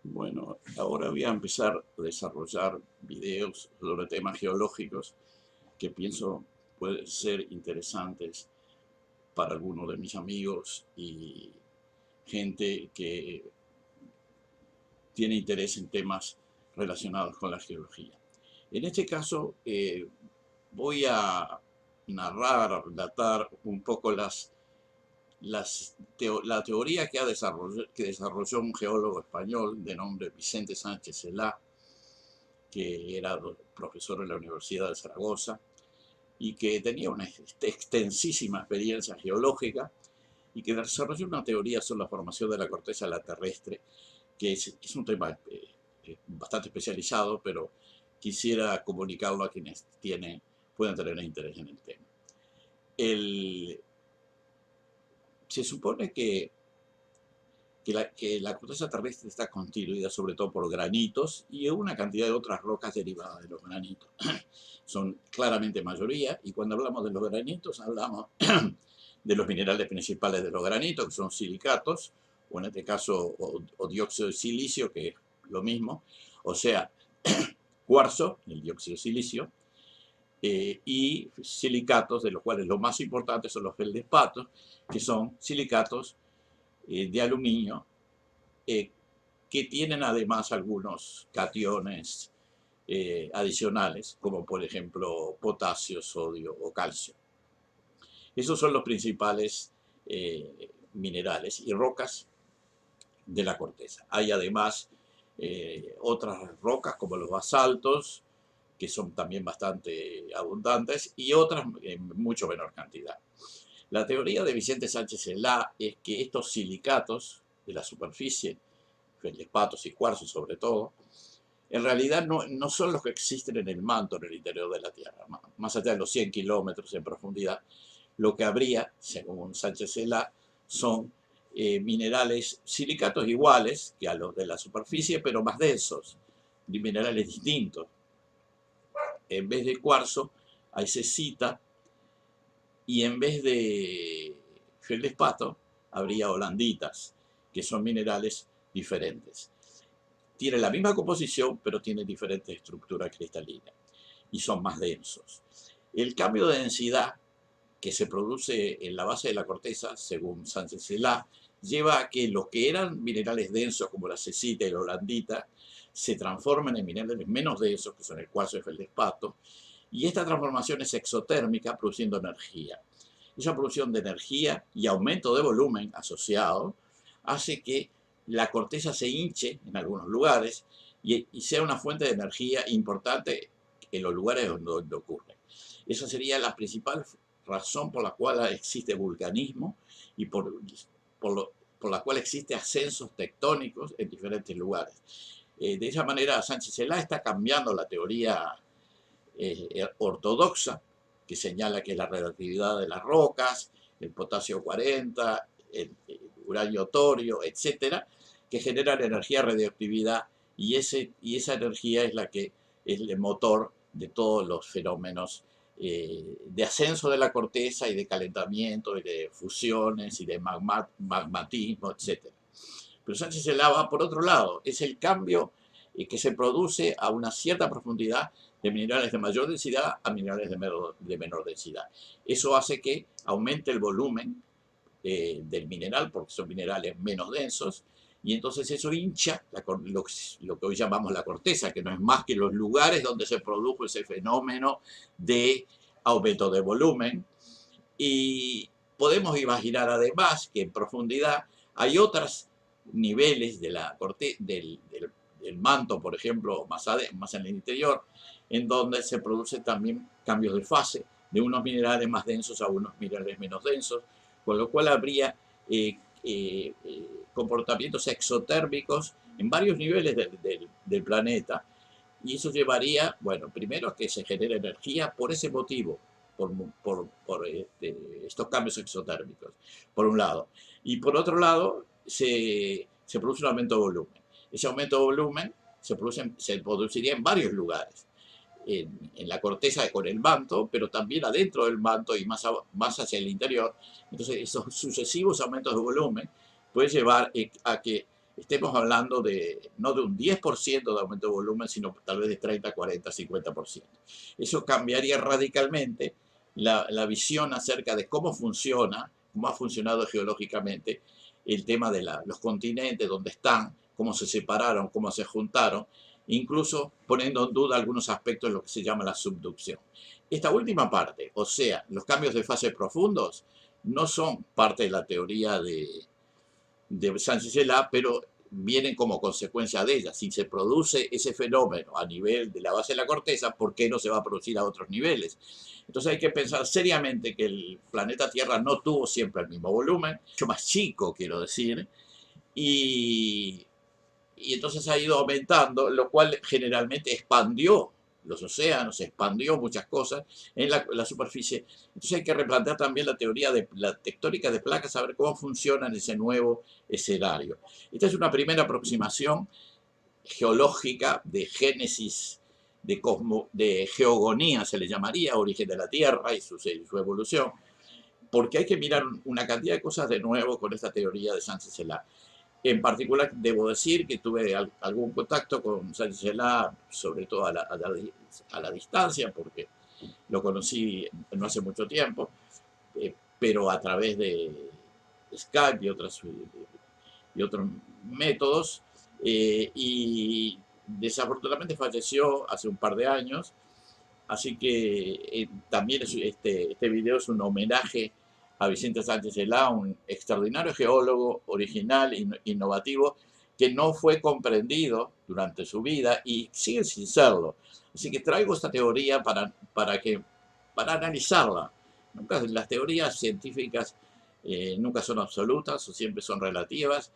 Bueno, ahora voy a empezar a desarrollar videos sobre temas geológicos que pienso pueden ser interesantes para algunos de mis amigos y gente que tiene interés en temas relacionados con la geología. En este caso, voy a narrar, datar un poco la teoría que desarrolló un geólogo español de nombre Vicente Sánchez Celá, que era profesor en la Universidad de Zaragoza y que tenía una extensísima experiencia geológica y que desarrolló una teoría sobre la formación de la corteza de la terrestre, que es un tema bastante especializado, pero quisiera comunicarlo a quienes puedan tener interés en el tema. Se supone que la corteza terrestre está constituida sobre todo por granitos y una cantidad de otras rocas derivadas de los granitos. Son claramente mayoría, y cuando hablamos de los granitos hablamos de los minerales principales de los granitos, que son silicatos, o en este caso o dióxido de silicio, que es lo mismo, o sea, cuarzo, el dióxido de silicio, y silicatos, de los cuales los más importantes son los feldespatos, que son silicatos de aluminio, que tienen además algunos cationes adicionales, como por ejemplo potasio, sodio o calcio. Esos son los principales minerales y rocas de la corteza. Hay además otras rocas como los basaltos, que son también bastante abundantes, y otras en mucho menor cantidad. La teoría de Vicente Sánchez Celá es que estos silicatos de la superficie, feldespatos y cuarzos sobre todo, en realidad no son los que existen en el manto, en el interior de la Tierra. Más allá de los 100 kilómetros en profundidad, lo que habría, según Sánchez Celá, son minerales, silicatos iguales que a los de la superficie, pero más densos, minerales distintos. En vez de cuarzo, hay cesita, y en vez de feldespato, habría holanditas, que son minerales diferentes. Tienen la misma composición, pero tienen diferente estructura cristalina y son más densos. El cambio de densidad que se produce en la base de la corteza, según Sánchez Celá, lleva a que los que eran minerales densos, como la cecita y la holandita, se transformen en minerales menos densos, que son el cuarzo y el feldespato, y esta transformación es exotérmica, produciendo energía. Esa producción de energía y aumento de volumen asociado hace que la corteza se hinche en algunos lugares y sea una fuente de energía importante en los lugares donde ocurre. Esa sería la principal razón por la cual existe vulcanismo y por la cual existe ascensos tectónicos en diferentes lugares. De esa manera, Sánchez Celá está cambiando la teoría ortodoxa, que señala que la radioactividad de las rocas, el potasio 40, el uranio torio, etcétera, que generan energía radioactividad, y esa energía es la que es el motor de todos los fenómenos de ascenso de la corteza y de calentamiento y de fusiones y de magmatismo, etcétera. Pero Sánchez se lava por otro lado, es el cambio que se produce a una cierta profundidad de minerales de mayor densidad a minerales de menor densidad. Eso hace que aumente el volumen del mineral, porque son minerales menos densos, y entonces eso hincha lo que hoy llamamos la corteza, que no es más que los lugares donde se produjo ese fenómeno de aumento de volumen. Y podemos imaginar además que en profundidad hay otros niveles de la del manto, por ejemplo, más en el interior, en donde se producen también cambios de fase de unos minerales más densos a unos minerales menos densos, con lo cual habría comportamientos exotérmicos en varios niveles del planeta, y eso llevaría, bueno, primero a que se genere energía por ese motivo, por estos cambios exotérmicos, por un lado. Y por otro lado, se produce un aumento de volumen. Ese aumento de volumen se produciría en varios lugares. En la corteza con el manto, pero también adentro del manto y más hacia el interior. Entonces, esos sucesivos aumentos de volumen pueden llevar a que estemos hablando de no de un 10% de aumento de volumen, sino tal vez de 30, 40, 50%. Eso cambiaría radicalmente la visión acerca de cómo funciona, cómo ha funcionado geológicamente el tema de los continentes, dónde están, cómo se separaron, cómo se juntaron, incluso poniendo en duda algunos aspectos de lo que se llama la subducción. Esta última parte, o sea, los cambios de fase profundos, no son parte de la teoría de Sánchez-Celá, pero vienen como consecuencia de ella. Si se produce ese fenómeno a nivel de la base de la corteza, ¿por qué no se va a producir a otros niveles? Entonces hay que pensar seriamente que el planeta Tierra no tuvo siempre el mismo volumen, mucho más chico, quiero decir, y, y entonces ha ido aumentando, lo cual generalmente expandió los océanos, expandió muchas cosas en la superficie. Entonces hay que replantear también la teoría de la tectónica de placas, saber cómo funciona en ese nuevo escenario. Esta es una primera aproximación geológica de génesis, de geogonía se le llamaría, origen de la Tierra y su evolución, porque hay que mirar una cantidad de cosas de nuevo con esta teoría de Sánchez-Celá. En particular, debo decir que tuve algún contacto con Sánchez-Celá, sobre todo a la distancia, porque lo conocí no hace mucho tiempo, pero a través de Skype y otros métodos, y desafortunadamente falleció hace un par de años, así que también este video es un homenaje a Vicente Sánchez-Celá, un extraordinario geólogo, original, innovativo, que no fue comprendido durante su vida y sigue sin serlo. Así que traigo esta teoría para analizarla. Nunca, las teorías científicas nunca son absolutas o siempre son relativas,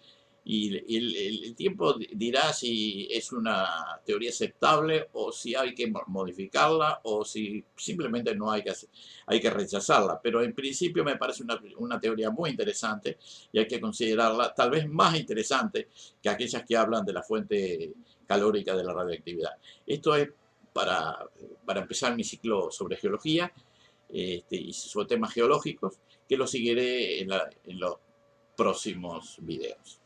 y el tiempo dirá si es una teoría aceptable o si hay que modificarla o si simplemente no hay que rechazarla. Pero en principio me parece una teoría muy interesante y hay que considerarla tal vez más interesante que aquellas que hablan de la fuente calórica de la radioactividad. Esto es para empezar mi ciclo sobre geología y sobre temas geológicos, que lo seguiré en los próximos videos.